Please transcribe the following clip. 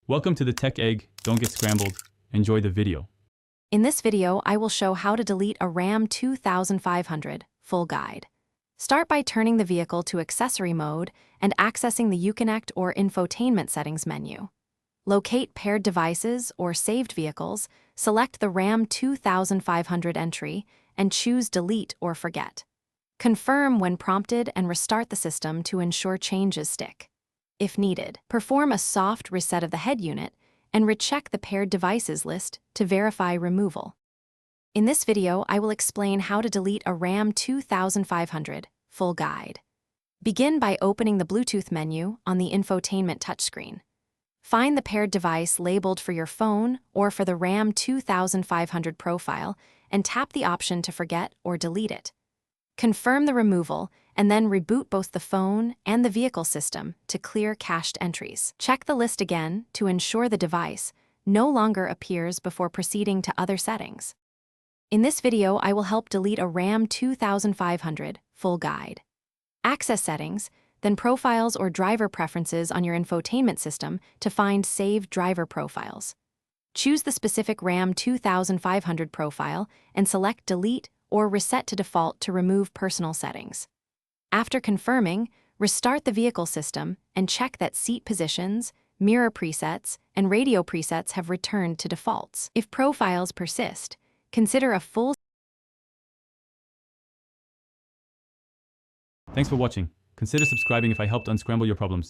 Welcome to the Tech Egg. Don't get scrambled. Enjoy the video. In this video, I will show how to delete a Ram 2500 full guide. Start by turning the vehicle to accessory mode and accessing the Uconnect or infotainment settings menu. Locate paired devices or saved vehicles, select the Ram 2500 entry, and choose Delete or Forget. Confirm when prompted and restart the system to ensure changes stick. If needed, perform a soft reset of the head unit and recheck the paired devices list to verify removal. In this video, I will explain how to delete a Ram 2500 full guide. Begin by opening the Bluetooth menu on the infotainment touchscreen. Find the paired device labeled for your phone or for the Ram 2500 profile and tap the option to forget or delete it. Confirm the removal and then reboot both the phone and the vehicle system to clear cached entries. Check the list again to ensure the device no longer appears before proceeding to other settings. In this video, I will help delete a Ram 2500 full guide. Access Settings, then Profiles or Driver Preferences on your infotainment system to find saved driver profiles. Choose the specific Ram 2500 profile and select Delete or Reset to Default to remove personal settings. After confirming, restart the vehicle system and check that seat positions, mirror presets, and radio presets have returned to defaults. If profiles persist, consider a full. Thanks for watching. Consider subscribing if I helped unscramble your problems.